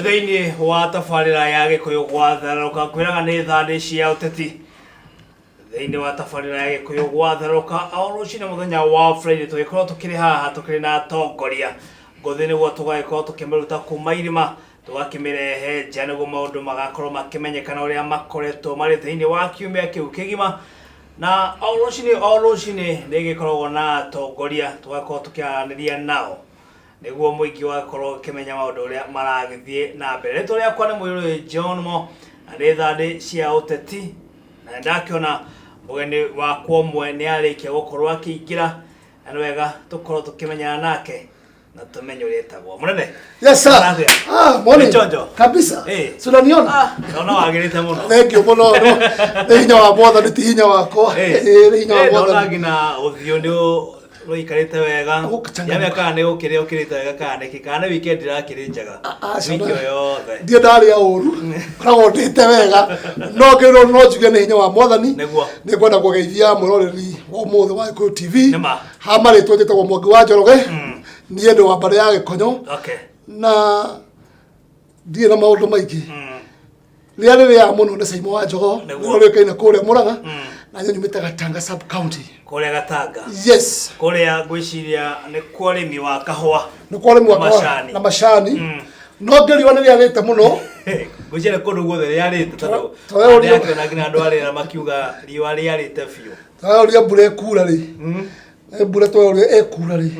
Thĩinĩ wa tabarĩra ya Gikuyu Gwathereruka kwĩraga nĩ thande cia ũteti. Thĩinĩ wa tabarĩra ya Gikuyu Gwathereruka rũcinĩ mũthenya wa Friday tũgĩkorwo tũkĩrĩ haha tũkĩrĩ na atongoria ngũthi nĩguo tũgagĩkorwo tũkĩmĩruta kuma irima tũgakĩmĩrehe nja nĩguo maũndũ magakorwo makĩmenyekana ũrĩa makoretwo marĩ thĩinĩ wa kiumia kĩu kĩgima. Na rũcinĩ nĩgĩkoragwo na atongoria tũgakorwo tũkĩaranĩria nao nĩguo mũingĩ wakorwo ũkĩmenya maũndũ ũrĩa maragĩthiĩ na mbere. Rĩtwa rĩakwa nĩ Mũirũrĩ John Mo na nĩ thande cia ũteti, na ndakĩona mũgeni wakwa ũmwe nĩ arĩkia gũkorwo akĩingĩra na nĩ wega tũkorwo tũkĩmenyana nake na tumenye ũrĩa etagwo. Mũnene? Yes sir. Morning. Kabisa. Tunaniona? Naona wagĩrĩte mũno. Thank you mũno. Nĩ hinya wa Mwathani ti hinya wakwa. Nĩ hinya wa Mwathani. Naona ngina ũthiũ nĩ ũikarĩte wega. Yamĩaka nĩ ũkĩrĩte wega kana weekend irakĩrĩ njega. Wiki yothe. Ndio ndarĩa ũru. Koragwo ndĩte wega. No ngĩrwo no njuge nĩ hinya wa Mwathani. Nĩ ngwenda kũgeithia mũroreri wa ũmũthĩ wa Gikuyu TV. Ha marĩtwo njĩtagwo Mwangi wa Njoroge. Niĩ ndĩ wa mbere ya Gĩkonyo. Na ndiĩ na maũndũ maingĩ. Rĩrĩa mũno nĩ Symo wa Jogoo. Rĩũĩkaine kũrĩa Mũrang'a. Na nyumĩte Gatanga sub county. Kũrĩa Gatanga? Yes. Kũrĩa ngwĩciria nĩ kwa ũrĩmi wa kahũa. Nĩ kwa ũrĩmi wa kahũa na macani. No ngĩriũa nĩ rĩarĩte mũno. Ngwĩciria kũndũ guothe rĩarĩte tondũ nĩakĩona nginya andũ arĩa makiuga riũa rĩarĩte biũ. Twaũria mbura ĩkura rĩ. Mbura twaũria ĩkura rĩ.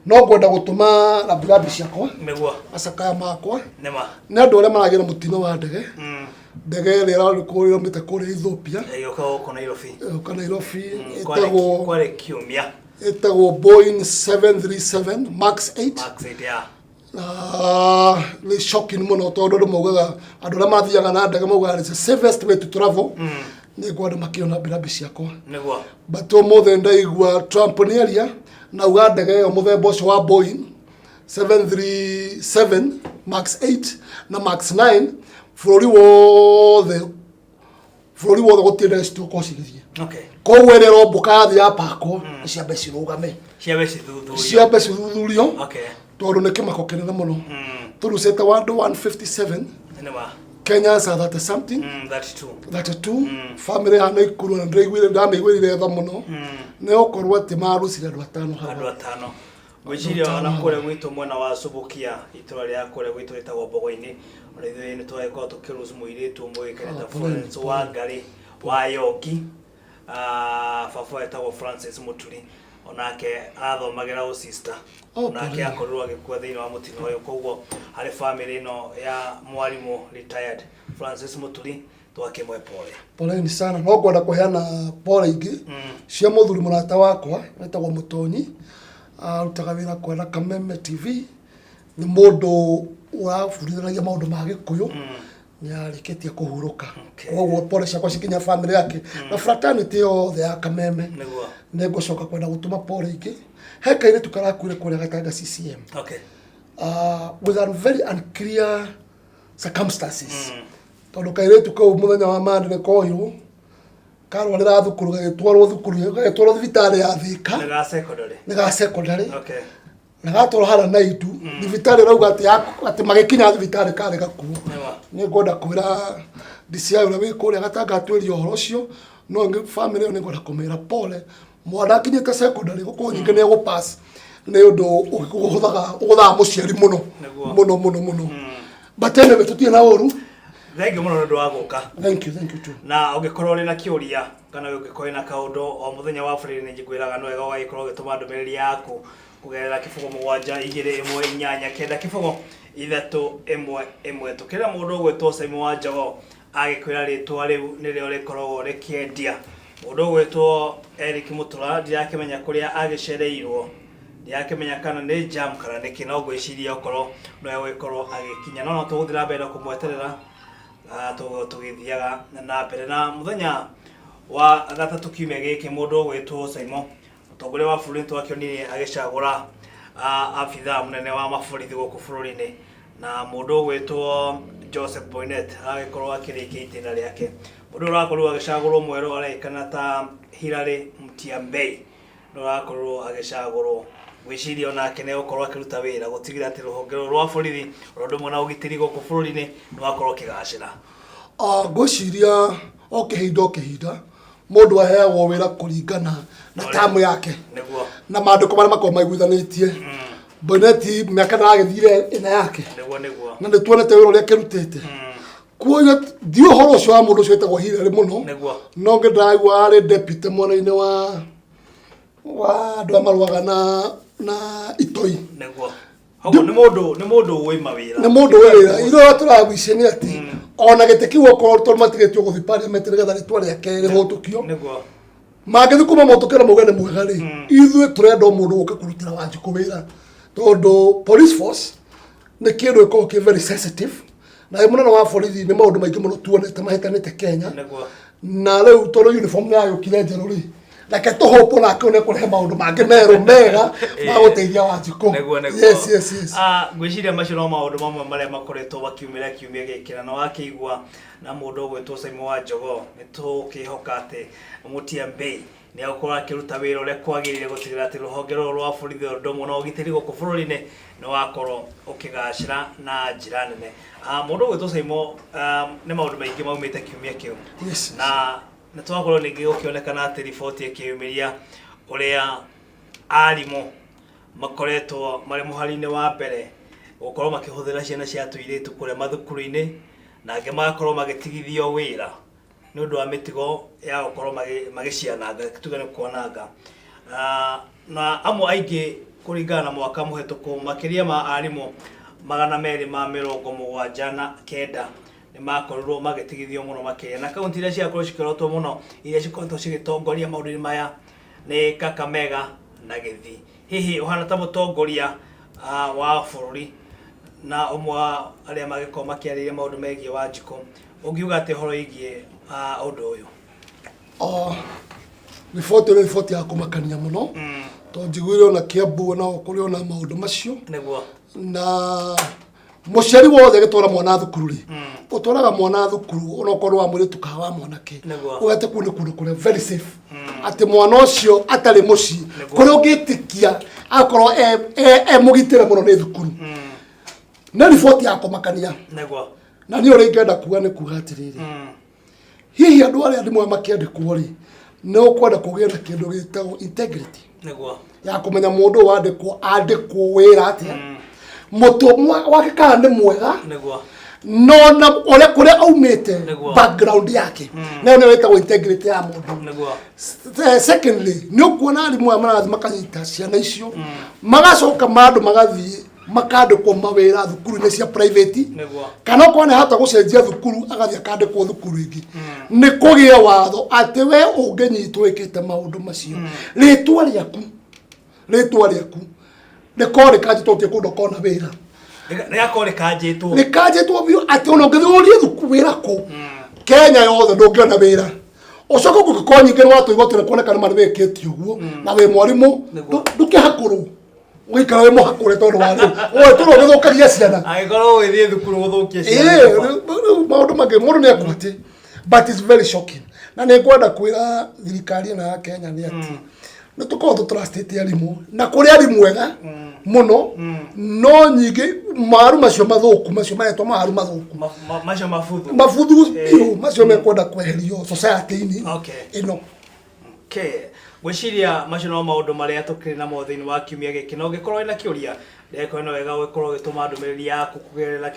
No ngwenda gũtũma rambirambi ciakwa macakaya makwa nĩ andũ arĩa maragĩa na mũtino wa ndege. Ndege ĩrĩa ĩraumĩte kũrĩa Ethiopia ĩgoka Nairobi ĩtagwo Boeing 737 Max 8. Nĩ shocking mũno tondũ andũ maugaga andũ arĩa mathiaga na ndege maugaga it's the safest way to travel. Nĩ ngwenda makĩona rambirambi ciakwa. But ũmũthĩ ndaigua Trump nĩ aria na uga ndege ĩyo mũthemba ũcio wa Boeing 737 Max 8 na Max 9 bũrũri wothe gũtirĩ ndege citũkorwo cigĩthiĩ. Koguo ĩrĩa ĩrombũka thĩ ya pakwo ciambe cirũgame, ciambe cithuthurio tondũ nĩ kĩmako kĩnene mũno. Tũrucĩte andũ 157. Kenyans are 30 something. 32. Family hana ikuru na ndamĩiguĩrire tha mũno. Nĩ gũkorwo atĩ marucire andũ atano. Gwĩciria ona kũrĩa gwitũ mwena wa Subukia itũra rĩa kũrĩa gwitũ rĩtagwo Mbogo-inĩ ona ithuĩ nĩ twagĩkorwo tũkĩruci mũirĩtu ũmwe ũĩkaine ta Florence wa Ngari wa Yoki. Baba etagwo Francis Muturi onake athomagĩra sister onake akorirwo agĩkua thĩinĩ wa mũtino ũyũ. Koguo harĩ family ĩno ya mwarimũ retired Francis Muturi twakĩmwe poleni sana. No ngwenda kũheana pole ingĩ cia mũthuri mũrata wakwa etagwo Mũtonyi arutaga wĩra kwenda Kameme TV. Nĩ mũndũ ũrabundithanagia maũndũ ma Gĩkũyũ nĩarĩkĩtie kũhurũka. Koguo pole ciakwa cikinya family yake na fraternity yothe ya Kameme. Nĩ ngũcoka kwenda gũtũma pole ingĩ he kairĩtu karakuire kũrĩa Gatanga CCM with a very unclear circumstances. Tondũ kairĩtu kau mũthenya wa Monday nĩ koirwo karwarĩra thukuru gagĩtwarwo thibitarĩ ya Thika nĩ ga secondary na gatwarwo hara Naitu thibitarĩ rauga atĩ magĩkinya thibitarĩ karĩ gakuo. Nĩ ngwenda kwĩra DCI ũrĩa wĩ kũrĩa Gatanga atuĩria ũhoro ũcio no family ĩyo nĩ ngwenda kũmĩra pole. Mwana akinyĩte secondary gũkorwo nyingĩ nĩ egũpass nĩ ũndũ ũgũthaga mũciari mũno. But anyway tũtirĩ na ũru. Thank you mũno nĩ ũndũ wa gũka. Thank you too. Na ũngĩkorwo ũrĩ na kĩũria kana ũngĩkorwo na kaũndũ o mũthenya wa Friday nĩ njĩkwĩraga no wega ũgagĩkorwo ũgĩtũma ndũmĩrĩri yaku kũgerera kĩbũgũ 7 2 1 9 3 1 1 tũkĩrĩa mũndũ ũgwĩtwo Symo wa Jogoo agĩkwĩra rĩtwa rĩu nĩrĩo rĩkoragwo rĩkĩendia. Mũndũ ũgwĩtwo Erick Mutura ndirakĩmenya kũrĩa agĩcereirwo, ndirakĩmenya kana nĩ jam kana nĩkĩ, no ngwĩciria okorwo no egũkorwo agĩkinya no tũgũthira mbere kũmweterera tũgĩthiaga na mbere. Na mũthenya wa gatatũ kiumia gĩkĩ mũndũ ũgwĩtwo Symo mũtongoria wa bũrũri twakĩonire agĩcagũra abithaa mũnene wa maborithi gũkũ bũrũri-inĩ na mũndũ ũgwĩtwo Joseph Boynet agĩkorwo akĩrĩkia itĩna rĩake. Mũndũ ũrakorwo agĩcagũrwo mwerũ arĩkana ta Hilary Mutyambei no ũrakorwo agĩcagũrwo gwiciria onake ne ukorwo akiruta wira gutigira ati ruhongero rwa borithi rondu mona ugitiri guku bururi-ini ni wakorwo kigacira. Gwiciria o kihinda mundu aheagwo wira kuringana na tamu yake na maandiko maria makorwo maiguithanitie boneti miaka nagithire ina yake na nä tuonete wä ra å rä a kä rutete kuoguo ndi å horo å cio wa må ndå å cio wätagwo Hillary må no ngä ndagua arä deputy mwena-inä wa andå a marũaga na itoi nä må ndå wä mawä nä må ndå wä ra iro tå raguicie nä atä ona gä tä kä u okorwo tondå matigä tio gå thiä parliament nä getha rä twa rä ake rä hå tå kio mangä thiä kuma må tå kä ra mauge nä mwega rä ithuä tå renda å må ndå gå kä kå rutä ra Wanjikũ wä ra tondu police force nä kä ndå ä kä very sensitive na må nene wa borithi nä maå ndå maingä må no tuonete mahetanä Kenya na rä u tondå uniform nä yå kire njerå rä reke tå hopo nake å ne kå rehe maå ndå mangä merå mega ma gå teithia Wanjikũ. Ngwiciria macio no maå ndå mamwe marĩa makoretwo bakiumä ra kiumia gä kä na wakä igua na må ndå å gwä two Symo wa Jogoo nä tå kä hoka atä må tiambei nä agåkorwo akä ruta wä ra å rä a kwagä rä re gå tigä ra atä rå honge rå rwa borithi ndo må no å gitä ri gå kå bå rå ri-inä nä wakorwo å kä gacä na njä ra nene. Må ndå å gwä two Symo nä maå ndå maingä maumä te kiumia kä u na nä twakorwo ningä gå kä onekana atä riboti ä kä yumä ria å rä a arimå makoretwo marä må hari-inä wa mbere gå korwo makä hå thä ra ciana cia tå irä tu kå rä a mathukuru-inä na angä magakorwo magä tigithio wä ra nä å ndå wa mä tigo ya gå korwo magä ciananga tuge nä kuonanga na amwe aingä kå ringana na mwaka må hetå kå makä ria ma arimå 279 nä makorirwo magä tigithio må no makä na kaunti iria ciakorwo cikärotwo må no iria cikoretwo cigätongoria maå ndå-inä maya nä Kakamega na Gĩthii. Hihi ũhana ta mũtongoria wa bũrũri na ũmwe wa arĩa magĩkorwo makĩarĩrĩria maũndũ megiĩ Wanjikũ ũngiuga atĩ ũhoro wĩgiĩ ũndũ ũyũ? Riboti ĩyo nĩ riboti ya kũmakania mũno tondũ njiguire ona Kiambu ona kũrĩ ona maũndũ macio na mũciari wothe agĩtwara mwana thukuru rĩ ũtwaraga mwana thukuru ona okorwo wa mũirĩtu kana wa mwanake ũgate kũu nĩ kũndũ kũrĩa very safe atĩ mwana ũcio atarĩ mũciĩ kũrĩa ũngĩtĩkia akorwo mũgitĩre mũno nĩ thukuru. Nĩ riboti ya kũmakania na niĩ ũrĩa ingĩenda kuga nĩ kuga atĩrĩrĩ hihi andũ arĩa ndimwe makĩandĩkwo rĩ nĩ ũkwenda kũgĩa na kĩndũ gĩtagwo integrity ya kũmenya mũndũ andĩkwo wĩra atĩa mũtũ wake kana nĩ mwega no na ũrĩa kũrĩa aumĩte background yake nayo nĩyo ĩtagwo integrity ya mũndũ. Secondly nĩ ũkuona arimũ aya marathiĩ makanyita ciana icio magacoka mandũ magathiĩ makandĩkwo mawĩra thukuru-inĩ cia private kana okorwo nĩ ahota gũcenjia thukuru agathiĩ akandĩkwo thukuru ĩngĩ nĩ kũgĩa watho atĩ we ũngĩnyitwo wĩkĩte maũndũ macio rĩtwa rĩaku nĩkorwo rĩkanjĩtwo ũthiĩ kũndũ kona wĩra rĩkanjĩtwo biũ atĩ ona ũngĩthiĩ ũrie thukuru wĩra kũ Kenya yothe ndũngĩona wĩra ũcoke gũgĩkorwo nyingĩ nĩ watũ igoti kuoneka nĩ marĩ wĩkĩte ũguo na wĩ mwarimũ ndũkĩhakũrwo ũikara wĩ mũhakũre tondũ wa rĩu tũrĩ ũgĩthũkagia ciana agĩkorwo wĩthiĩ thukuru gũthũkia ciana maũndũ mangĩ mũndũ nĩ ekũhati but it's very shocking na nĩ ngwenda kwĩra thirikari ĩno ya Kenya nĩ atĩ nĩ tũkorwo tũtrustĩte arimũ na kũrĩ arimũ ega mũno no nyingĩ maru macio mathũku macio maretwo maru mathũku macio mabuthu biũ macio mekwenda kweherio society-inĩ ĩno. Gwĩciria macio no maũndũ marĩa tũkĩrĩ namo thĩinĩ wa kiumia gĩkĩ na ũngĩkorwo wĩna kĩũria ndĩrekorwo no wega gũkorwo ũgĩtũma ndũmĩrĩri yaku kũgerera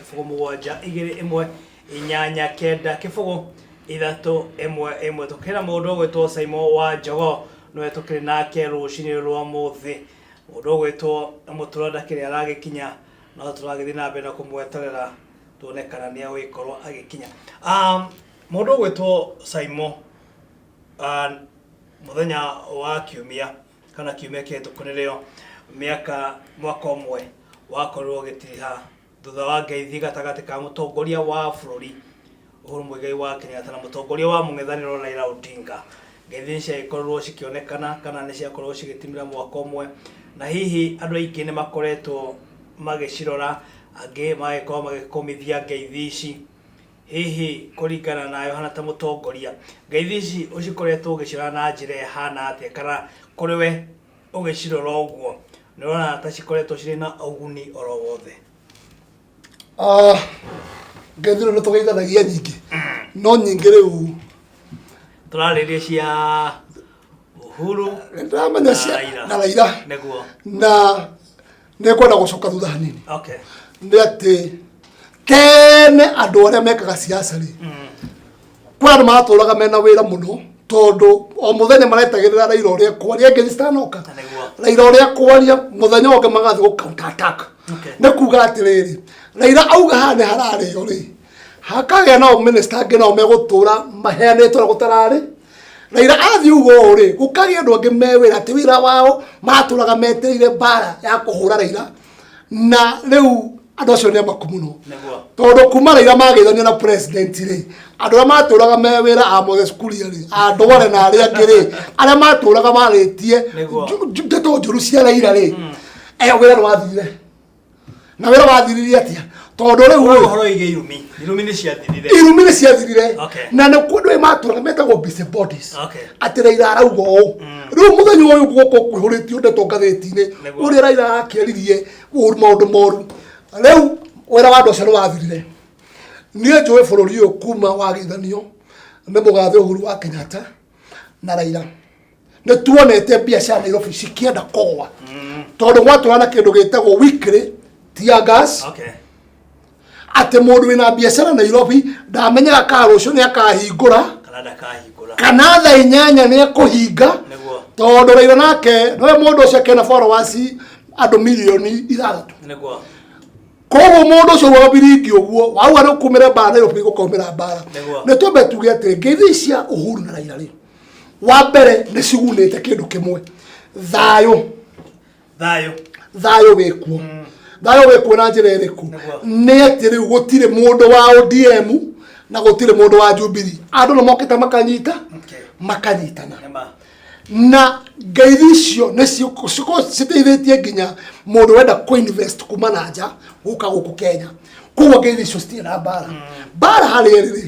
072289 tũkĩrĩ na mũndũ ũgwĩtwo Symo wa Jogoo nĩwe tũkĩrĩ nake rũcinĩ rwa mũthĩ mũndũ ũgwĩtwo Mutura ndakĩrĩ aragĩkinya no tũragĩthiĩ na mbere na kũmweterera tuone kana nĩ agũgĩkorwo agĩkinya. Mũndũ ũgwĩtwo Symo muthenya wa kiumia kana kiumia kĩhĩtũku nĩrĩo mwaka ũmwe wakorirwo ũgĩtiriha thutha wa ngeithi gatagatĩ ka mũtongoria wa bũrũri Uhuru Muigai wa Kenyatta na mũtongoria wa mũng'ethanĩro Raila Odinga. Ngeithi nĩciagĩkorirwo cikĩonekana kana nĩciakorwo cigĩtimĩra mwaka ũmwe na hihi andũ aingĩ nĩ makoretwo magĩcirora angĩ magĩkorwo magĩkũmithia ngeithi ici. Hihi kũringana nayo hana ta mũtongoria ngeithi ici ũcikoretwo ũgĩcirora na njĩra ĩhana atĩa kana kũrĩ we ũgĩcirora ũguo Nĩwona ta cikoretwo cirĩ na ũguni oro wothe. Ngethiro nĩ tũgeithanagia nyingĩ no nyingĩ rĩu tũrarĩria cia Uhuru ndamenya cia na Raila na nĩkwenda gũcoka thutha hanini. Okay. Nĩ atĩ tene andũ arĩa mekaga siasa rĩ kwa andũ matũraga mena wĩra mũno tondũ o mũthenya maretagĩrĩra Raila ũrĩa kwaria ngĩ citanoka Raila ũrĩa kwaria mũthenya ũngĩ magathiĩ gũ counter attack. Nĩ kuga atĩrĩrĩ Raila auga haha nĩ hararĩo rĩ hakagĩa na minister angĩ nao megũtũra maheanĩtwo gũtararĩ Raila athiĩ uguo rĩ gũkagĩa andũ angĩ mewĩra atĩ wĩra wao matũraga metereire mbara ya kũhũra Raila na rĩu andũ acio nĩ amaku mũno tondũ kuma Raila magĩithania na president rĩ andũ arĩa matũraga mewĩra a Moses Kuria rĩ andũ wale na arĩa angĩ rĩ arĩa matũraga marĩtie ndeto njũru cia Raila rĩ wĩra nĩ wathirire na wĩra wathiririe atĩa tondũ rĩu ũhoro ige irumi nĩ ciathirire na nĩ kũndũ matũraga metagwo busy bodies atĩ Raila arauga ũũ rĩu mũthenya ũyũ gũkũ kwĩhũrĩtio ndeto ngathĩti-inĩ ũrĩa Raila akĩaririe maũndũ moru rĩu wĩra wa andũ acio nĩ wathirire. Niĩ njũĩ bũrũri ũyũ kuma wagithanio nĩ mũgathe Uhuru wa Kenyatta na Raila nĩ tuonete biacara Nairobi cikĩenda kũgwa tondũ gwatũra na kĩndũ gĩtagwo weekly tear gas atĩ mũndũ wĩna biacara Nairobi ndamenyaga kana rũciũ nĩ akahingũra kana thaa 8 nĩ ekũhinga tondũ Raila nake nĩwe mũndũ ũcio kena followers andũ milioni 6. Koguo mũndũ ũcio wa biringi ũguo wauga nĩ kumĩra mbara Nairobi gũkomera mbara nĩ twambe tuge atĩ ngeithi cia Uhuru na Raila rĩ wa mbere nĩ cigunĩte kĩndũ kĩmwe thayũ wĩkuo thayũ wĩkuo na njĩra ĩrĩkũ nĩ atĩ rĩu gũtirĩ mũndũ wa ODM na gũtirĩ mũndũ wa Jubilee andũ nĩ mokĩte makanyitana na ngeithi icio nĩ citeithĩtie nginya mũndũ wenda kũ-invest kuma na nja gũka gũkũ Kenya koguo ngeithi icio citirĩ na mbara harĩa rĩrĩ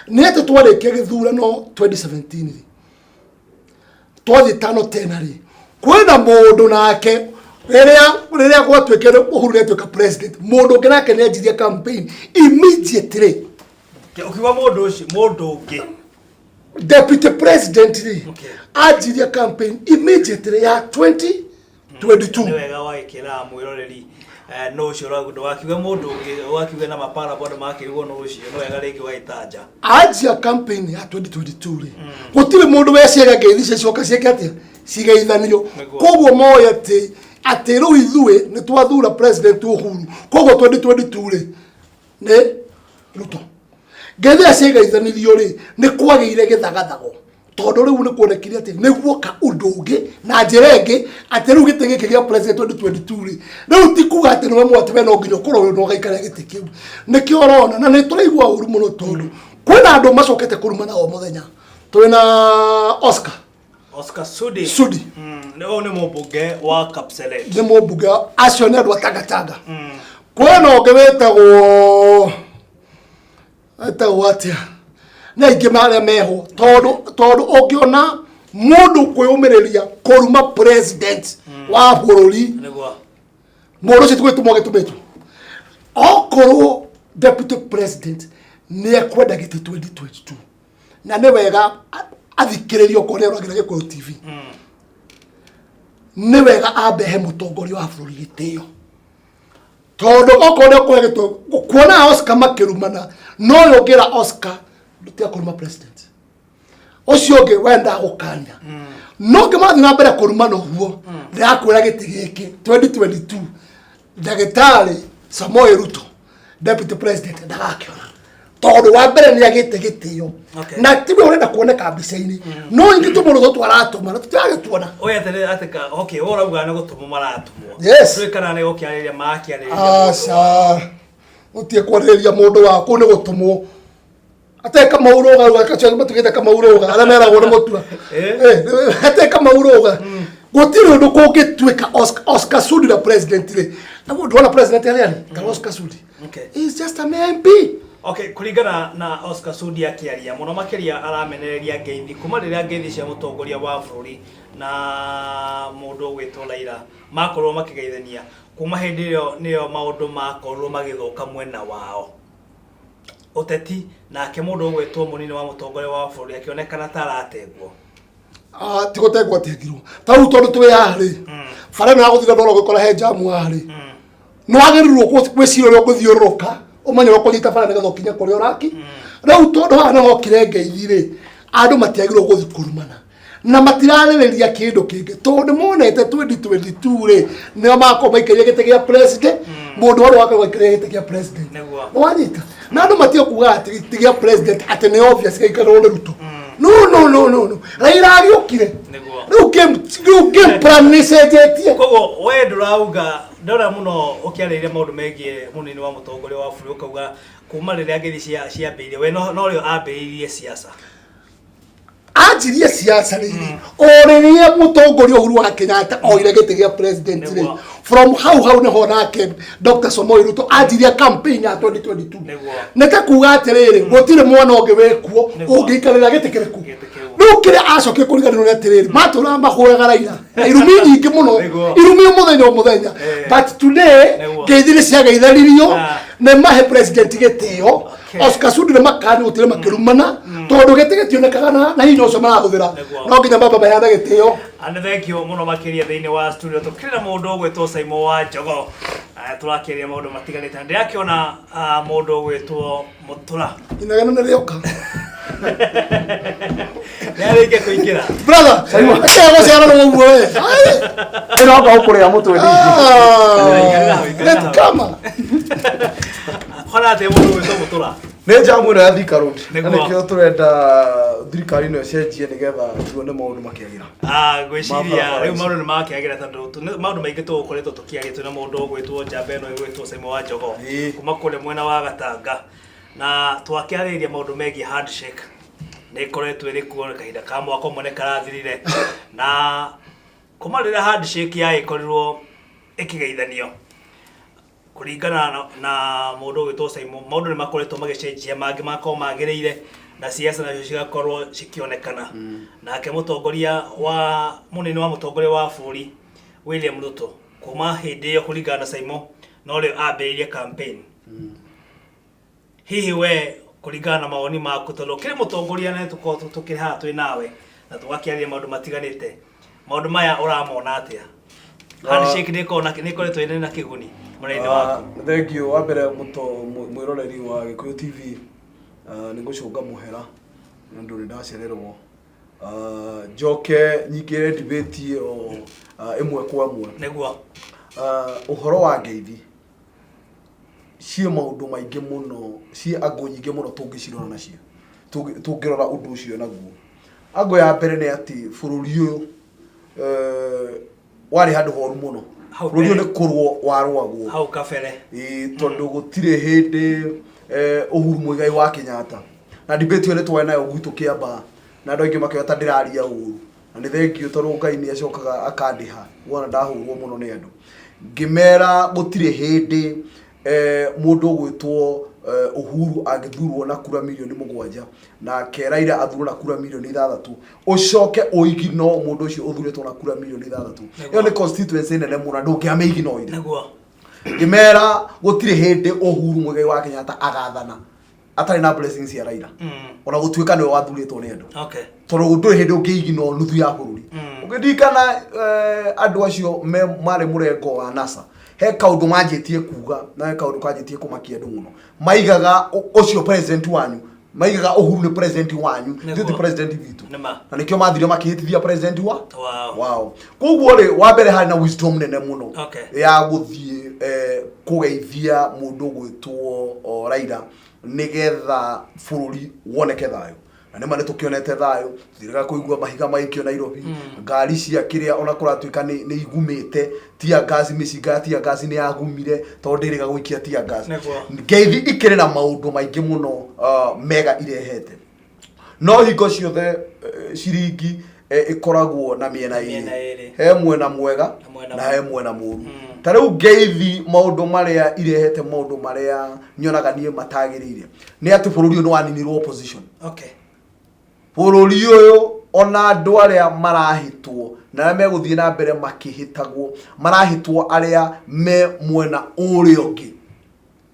nĩ atĩ twarĩkia gĩthurano 2017 twathiĩ 5-10 rĩ kwĩna mũndũ nake rĩrĩa gwatuĩkire Uhuru nĩatuĩka president mũndũ ũngĩ nake nĩ anjirie campaign immediately ukiwa mũndũ ũcio mũndũ ũngĩ deputy president rĩ anjirie campaign immediately ya 2022 nĩ wega waikĩra mwĩroreri no ũcio ũragundo wakiuga mũndũ ũngĩ wakiuga na mapara bado makĩrigwo no ũcio nĩ wega rĩngĩ waitanja anjia campaign ya 2022 rĩ gũtirĩ mũndũ weciria ngeithi cioka ciake atĩa cigeithanio koguo moya atĩ rĩu ithuĩ nĩ twathura president Uhuru koguo 2022 rĩ nĩ Ruto ngeithi cigeithanirio rĩ nĩ kwagĩire gĩthagathago tondũ rĩu nĩ kuonekire atĩ nĩguo ka ũndũ ũngĩ na njĩra ĩngĩ atĩ rĩu gĩtĩ gĩkĩ gĩa president 2022 rĩ rĩu ti kuga atĩ nĩwe mwati we no nginya ũkorwo no gaikara gĩtĩ kĩu nĩkĩo ũrona na nĩ tũraigua ũru mũno tondũ kwĩna andũ macokete kũrumana o mũthenya tũrĩ na Oscar Sudi nĩ mũmbunge wa Kapseret nĩ mũmbunge acio nĩ andũ atangatanga kwĩna ũngĩ wĩtagwo atĩa na ingĩ marĩa meho tondũ ũngĩona mũndũ kwĩyũmĩrĩria kũruma president wa bũrũri mũndũ ũcio tũgĩtũmĩtwo okorwo deputy president nĩ ekwenda gĩtĩ 2022 na nĩ wega athikĩrĩrio kũrĩa ũragira Gikuyu TV nĩ wega ambehe mũtongoria wa bũrũri gĩtĩo tondũ okorwo nĩ kwenda gĩtĩ kuona Oscar makĩrumana no yongera Oscar ndutia kũruma president ũcio ũngĩ wenda gũkania no ngĩmathi na mbere kũrumana ũguo ndĩrakwĩra gĩtĩ gĩkĩ 2022 ndagĩtarĩ Symo Ruto deputy president ndagakĩona tondũ wa mbere nĩ agĩte gĩtĩo na tiwe ũrenda kuoneka mbica-inĩ no ingĩ tũmũrũtho twaratũma na tũtiragĩtuona oya atĩka okay ũrauga nĩ gũtũmwo maratũmwo yes kana nĩ gũkĩarĩria makĩarĩria aca ũtie kwarĩria mũndũ waku nĩ gũtũmwo ateka mauroga gakacho matugĩte kamauroga arĩa meragwo nĩ Mutura ateka mauroga gũtirĩ ũndũ kũngĩtuĩka Oscar Sudi na president rĩ na mũndũ wa president arĩa nĩ Oscar Sudi is just a MP Okay, kuringana na Oscar Sudi akiaria muno makiria aramenereria ngeithi kuma riria ngeithi cia mutongoria wa bururi na mundu gwitwo Raila makorwo makigeithania kuma hindi niyo maundu makorwo magithuka mwena wao uteti nake mundu gwitwo munini wa mutongoria wa bururi akionekana tarategwo tigutegwo ategirwo tau tondu twi hari bara na guthira ndoro gukora he jamu hari no agirirwo gwicira rio guthiururuka umanye wakunyita bara nigetha ukinya kuria uraki riu tondu hana hokire ngeithi ri andu matiagirwo guthikurumana na matirarĩrĩria kindu kingi tondu monete 2022 ri nio mako maikiria gite gia president mundu waro wako maikiria gite gia president wanyita na andu matio kuga ati gite gia president ati ni obvious gaikaro ni Ruto no Raila ariukire riu game plan ni sejetie kogo we ndurauga ndora muno ukiarĩrĩria maundu megie munini wa mutongoria wa bũrũri ukauga kuma riria ngeithi ciambiire we no rio ambĩrĩirie siasa ajirie siasa riri oririe mutongoria Uhuru wa Kenyatta oire gite gia president ri from how ne honake Dr. Symo Ruto ajirie campaign ya 2022 neta kuga atiriri gutire mwana onge wekuo ungiikarira gite kiriku nukire acoke kuriganirwo atiriri matura mahuraga Raila irumi nyingi muno irumi muthenya but today ngeithi ciagaitharirio ne mahe president gitio Oscar Sudi ne makani utire makirumana tondu gite tionekaga na hinya ucio marahuthira no nginya baba bayana gitio and thank you muno makiria thiini wa studio tukirira mundu gwitwo Symo wa Jogoo turakiria maundu matiganite ndirakiona mundu gwitwo Mutura inagana na rioka yarike kuingira brother Symo ego ciara no muo we ino ga ukuria mutwe ndiki kama khona te mundu gwitwo Mutura ne jamu na thika road nikio turenda thirikari no cenjie nigetha tuone maundu makiagira gwiciria riu maundu ni makiagira tondu maundu maingi tukoretwo tukiaria tuna mundu gwitwo njamba ino gwitwo Symo wa Jogoo kuma kule mwena wa Gatanga na twakiariria maundu megie handshake ni koretwo iri kuona kahinda ka mwaka umwe karathirire na kuma riria handshake ya ikorirwo ikigeithanio kuringana na mundu gwitwo Symo maundu ni makoretwo magicenjia mangi mako magiriire na siasa nacio cigakorwo cikionekana nake mutongoria wa munini wa mutongoria wa bũrũri William Ruto kuma hindi iyo kuringana na Symo no rio ambĩrĩirie campaign hihi we kuringana na mawoni maku tondu kiri mutongoria na tukiri haha twi nawe na tugakiaria maundu matiganite maundu maya uramona atia handshake ni koretwo ina kiguni murende waku thank you wa mbere mwiroreri wa Gikuyu TV nigucunga muhera na nduri ndacererwo njoke nyingire debate iyo imwe kwa imwe niguo uhoro wa ngeithi cie maundu maingi muno cie angu nyingi muno tungicirora nacio tungirora undu ucio naguo angu ya mbere ni ati bururi uyu wari handu horu muno bururi uyu ni kurwo warwagwo hau kabere tondu gutire hindi Uhuru Muigai wa Kenyatta na debate yo netwa nayo gwitu kiamba na ndoingi makiota ndiraria uru na ni thank you tondu Ngai ni acokaga akandiha wona ndahurwo muno ni andu ngimera gutire hindi mundu gwitwo Uhuru agithurwo na kura milioni 7 na Raila athurwo na kura milioni 6 ucoke uigino mundu ucio uthuretwo na kura milioni 6 iyo ni constituency nene muno ndungiameigino ire niguo ngimera gutire hindi Uhuru Muigai wa Kenyatta agathana atari na blessings ya Raila ona gutuika niwe wathuritwo ni andu tondu nduri hindi ungiigino nuthu ya bururi ugithikana andu acio mari murengo wa NASA he kaundu manjitie kuga na he kaundu kanjitie kumakia andu muno maigaga ucio president wanyu maigaga Uhuru ni president wanyu ndi president vitu na nikio mathire makihitithia president wow koguo ri wa mbere hari na wisdom nene muno ya guthie kugeithia mundu gwitwo Raila nigetha bururi woneke thayo na nĩ mane tukionete thayo thiraga kuigua mahiga maikio Nairobi ngari cia kiria ona kuratuika ni igumite tia gas miciga tia gas ni yagumire tondu ndiriga guikia tia gas ngeithi ikire na maundu maingi muno mega irehete no hingo ciothe ciringi ikoragwo na miena iri he mwena mwega na he mwena muru tariu ngeithi maundu maria irehete maundu maria nyonaga nie matagirire ni ati bururi uyu ni waninirwo opposition bururi uyu ona andu aria marahitwo na meguthie na mbere makihitagwo marahitwo aria me mwena uri ungi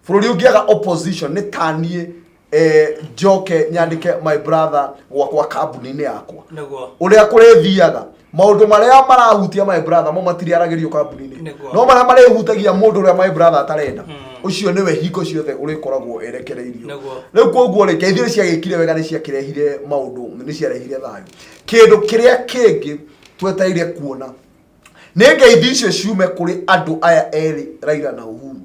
bururi ungiaga opposition ni tanie Joke nyandike my brother kwa kambuni-ini yakwa uria kurethiaga maundu maria marahutia my brother mo matiriaragirio kambuni-ini no maria marehutagia mundu uria my brother atarenda ucio niwe hingo ciothe urikoragwo erekereirio riu koguo ri keithio ciagikire wega ni ciakirehire maundu ni ciarehire thayu kindu kiria kingi twetairie kuona ni ngeithi icio ciume kuri andu aya eri Raila na Uhuru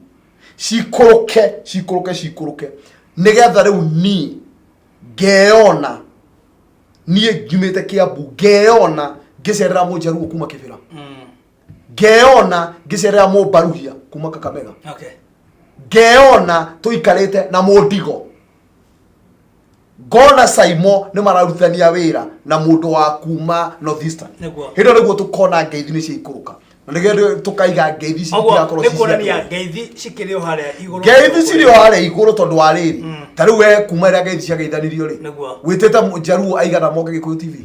cikuruke nigetha riu ni ngeona nie ngimite Kiambu ngeona ngicerera Mujaruo kuma Kibira ngeona ngicerera Mumbaruhia kuma Kakamega ngeona tuikarite na Mundigo ngona Symo ni mararutithania wira na mundu wa kuma Northeastern hindo niguo tukona ngeithi ni ciikuruka na nigende tukaiga ngeithi citirakorwo cikurania ngeithi cikirio haria iguru ngeithi cirio haria iguru tondu wa riri tariu we kuma ira ngeithi ciageithanirio ri witete Jaruo aigana moke Gikuyu TV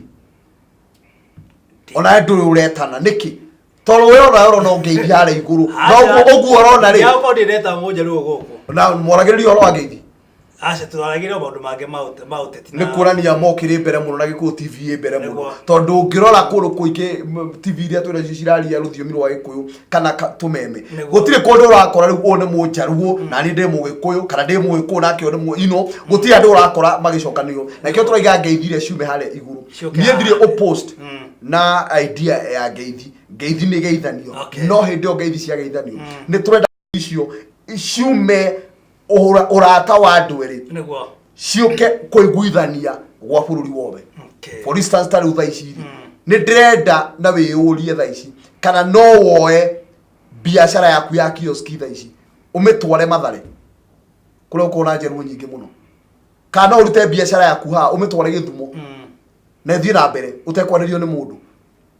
ona nduru uretana niki toro we ona no ngeithi haria iguru no oguo rona ri yako ndireta Mujaruo guku na moragiririo ro ngeithi acha turagire maundu mange mauteti ni kurania mokire mbere muno na Gikuyu TV mbere muno tondu ngirora kuru kuike TV iria twira ciraria ruthiomi rwa Gikuyu kana tumeme gutire kondu urakora riu one Mujaruo na ni ndi Mugikuyu kana ndi Mugikuyu nake one muino gutire andu urakora magicokanio na kio turaiga ngeithire ciume hale iguru nie ndire opposed na idea ya ngeithi ni geithanio no hindi ngeithi cia geithanio ni turenda icio ciume urata wa andu eri ciuke kuiguithania gwa bururi wothe for instance tari uthaici ni ndirenda na wiyurie thaici kana no woe biashara yaku ya kioski thaici umitware Mathare kule uko na Jaruo nyingi muno kana urute biashara yaku ha umitware Githumo na thii na mbere utekwanirio ni mundu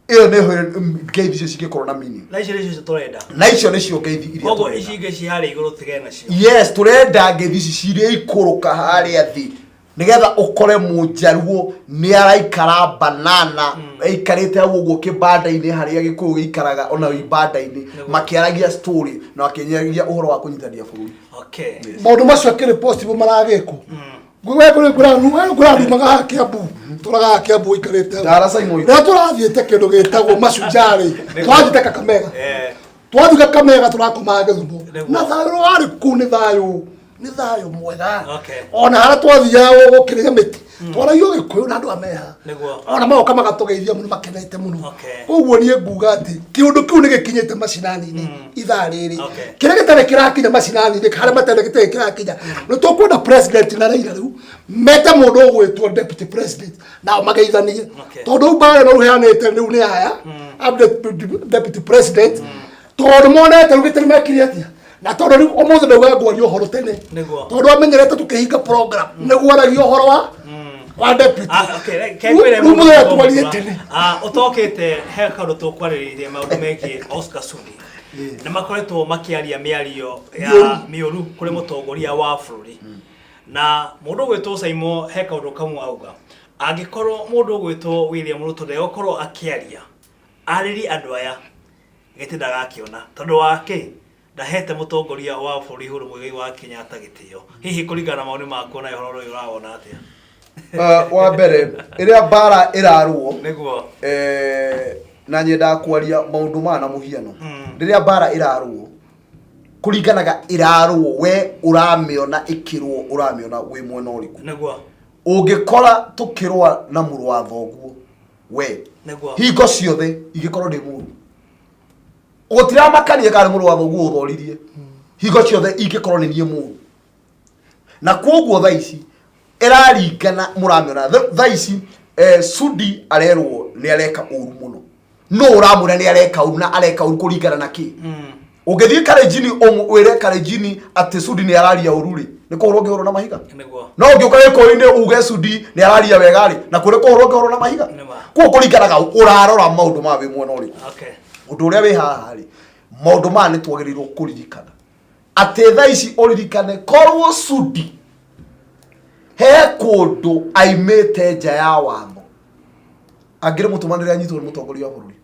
iyo ne ngeithi icio cigikorwo na meaning na icio turenda na icio nicio ngeithi iria koguo icinge ci haria iguru tigena cio yes turenda ngeithi ici ciria ikuruka haria thi nigetha ukore Mujaruo ni araikara banana aikarite hau uguo kibanda-ini haria Gikuyu gikaraga ona ibanda-ini makiaragia story na makinyagia uhoro wa kunyitania bururi maundu macio akiri possible maragiko gwe kuri maga Kiambu turaga Kiambu ikarite dara Symo na turathiete kindu gitagwo macunjari twathite Kakamega twathika Kakamega turakoma Githumo na thayu ari ku ni thayu mwega ona hara twathia gukiriga miti twaraio Gikuyu na andu ameha ona magoka magatugeithia muno makenete muno koguo nie nguga ati kiundu kiu ni gikinyite macinani-ini ithaa riri kiria gitare kirakinya macinani-ini kana matende gitare kirakinya no tukwenda president na Raila riu mete mundu ugwitwo deputy president na mageithanie tondu mbara no ruheanite riu ni aya deputy president tondu monete riu gitare mekire atia na tondu riu omothe ndauga ngwaria uhoro tene tondu amenyerete tukihinga program niguo aragia uhoro wa deputy kegwire utokite he kaundu tukwariririe maundu megie Oscar Sudi na makoretwo makiaria miario ya miuru kuri mutongoria wa bururi na mundu gwitwo Symo he kaundu kamwe auga angikorwo mundu gwitwo William Ruto ndegokorwo akiaria ariri andu aya gitindaga akiona tondu wake ndahete mutongoria wa bururi Uhuru Muigai wa Kenyatta gitio hihi kuringana mauni maku na uhoro uyu urawona atia wa mbere iria bara iraruo niguo na nyenda kwaria maundu mana muhiano riria bara iraruo kuringanaga iraruo we uramiona ikirwo uramiona wi mwena uriku niguo ungikora tukirwa na muru wa thoguo we niguo hingo ciothe igikorwo ndi muru utira makania kare muru wa thoguo uthoririe hingo ciothe igikorwo ni nie muru na koguo thaici iraringana muramiona thaici Sudi arerwo ni areka uru muno no uramura ni areka uru na areka uru kuringana na ki ungithii karejini wire karejini ati Sudi ni araria ururi nä kå hå rwo ngä hå rwo na mahiga Niguo. no å ngä å ka gä kå inä uge Sudi nä araria wegarä na kå rä kå hå rwo ngä hå rwo na mahiga kå kå ringanaga å rarora maå ndå maya wä mwena å rä å ndå å rä a wä haha rä maå ndå maya nä twagä rä irwo kå ririkana atä tha ici å ririkane korwo Sudi he kå ndå aimä te nja ya watho angä rä må tå manä rä anyitwo nä må tongoria wa bå rå ri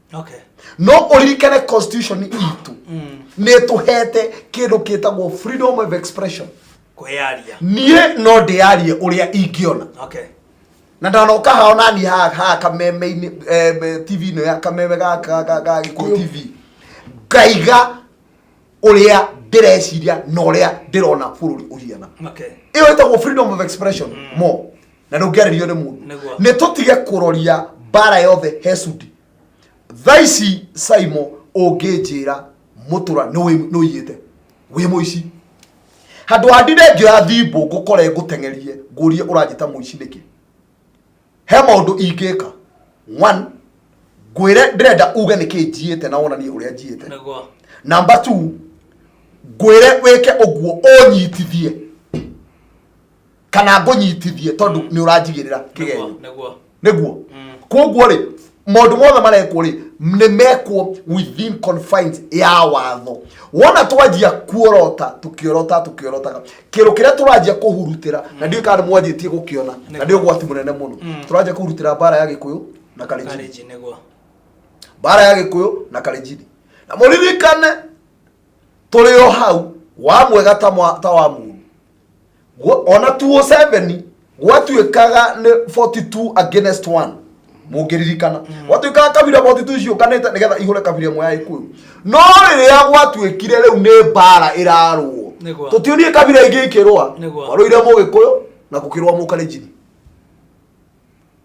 no å ririkane constitution itå nä tå hete kä ndå kä tagwo freedom of expression niä no ndä yarie å rä a ingä ona na ndanoka hao nani haha kameme-inä tv-inä ya kameme ga Gikuyu tv ngaiga å rä a ndä reciria na å rä a ndä rona bå rå ri å hiana ä yo ĩtagwo freedom of expression mo na ndå ngä arä nä må ndå nä tå tige kå roria mbara yothe he Sudi tha ici Symo å ngä njä ra Mutura nä å iyä te wä må ici handå handire ngä ra thimbå ngå kore ngå tengerie ngå rie å ranjä ta må ici nä kä he maå ndå ingä ka ngwä re ndä renda uge nä kä njiä te na wonanie å rä a njiä te number 2 ngwä re wä ke å guo å nyitithie kana ngå nyitithie tondå nä å ranjigä rä ra kä genyo nä guo koguo rä maundu mothe marekwo ri nä mekwo within confines ya watho wona twanjia kuorota tukiorotaga kiro kiria turanjia kuhurutira na ndio kana mwanjitie gukiona na ndio gwati munene muno turanjia kuhurutira bara ya Gikuyu na Kalenjin bara ya Gikuyu na Kalenjin na muririkane turi o hau wa mwega ta wa mu ona 207 gwatuikaga ni 42 against 1 mungiririkana gwatuikaga kabira 42 cio kanete nigetha ihore kabira mwe ya Gikuyu no riria gwatuikire riu ni bara irarwo tutionie kabira ingi ikirwa waruire mu Gikuyu na gukirwa mu Kalenjin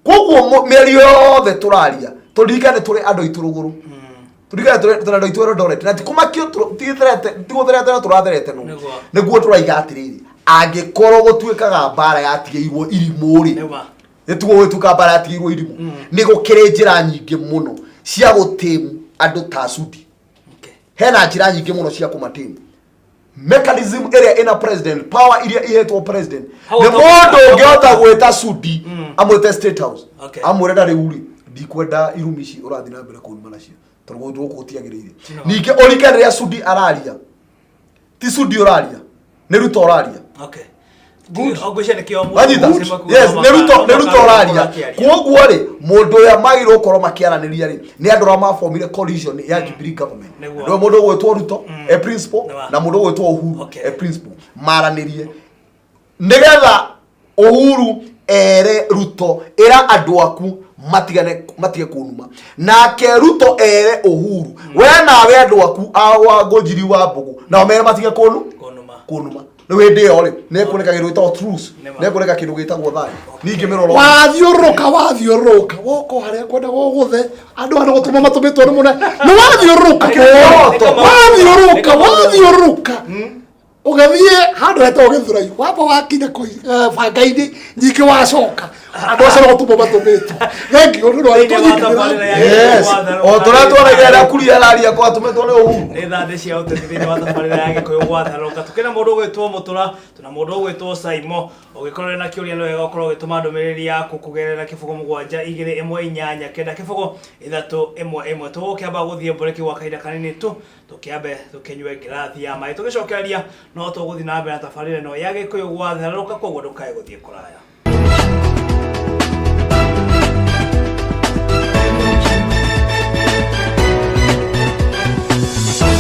koguo mĩario yothe tũraria tũririkane tũrĩ andũ aitũ rũgũrũ tũririkane tũrĩ andũ aitũ Eldoret na tikumakio tigũtherete tũratherete no nĩguo tũraiga atĩrĩrĩ angĩkorwo gũtuĩkaga mbara yatigĩirwo irimũ rĩ nĩtuo gũtuĩka mbara yatigĩirwo irimũ nĩ gũkĩrĩ njĩra nyingĩ mũno cia gũtĩmu andũ ta Sudi hena njĩra nyingĩ mũno cia kũmatĩmu mechanism area ina president power iria ihetwo president ni mundu ungiota gwita Sudi amwite state house amwirenda riuri ndikwenda irumi ici urathi na mbere kuuma nacio tondu ndu gutiagirire ninge orika ria Sudi araria ti Sudi uraria ni Ruto uraria good ogwicene kio mu yes ni Ruto uraria koguo ri mundu ya magiro korwo makiaraniria ri ni andu ra mafomire coalition ya Jubilee government ndio mundu gwetwo Ruto a principal na mundu gwetwo Uhuru a principal maranirie nigetha Uhuru ere Ruto era andu aku matige kunuma nake Ruto ere Uhuru we nawe andu aku awa ngojiri wa mbugu na mere matige kunuma no wende yore ne kureka giro ito truth ne kureka kindu gitagwo thai ninge miroro wathiuruka woko haria kwenda guguthe andu ana gutuma matumitwo ni mune no wathiuruka ugathie handu heto githurai wapa wakinya ko bangaini nyingi wacoka andu acio gutuma matumitwo thengi undu no yes o turatwaragira kuria raria kwa tumetwo ni Uhuru ni thande cia utethithia wa tabarira ya Gikuyu Gwathereruka tukina mundu gwitwo Mutura tuna mundu gwitwo Symo ugikorwo na kiuria no wega ukorwo gituma ndumiriri yaku kugerera kifugo 7 kenda kifugo 3 tukiamba guthie mbureki wa kahinda kanini tu tukiambe tukinywe ngirathi ya mai tugicokereria no tuguthi na mbere na tabarira no ya Gikuyu Gwathereruka koguo ndukae guthie kuraya.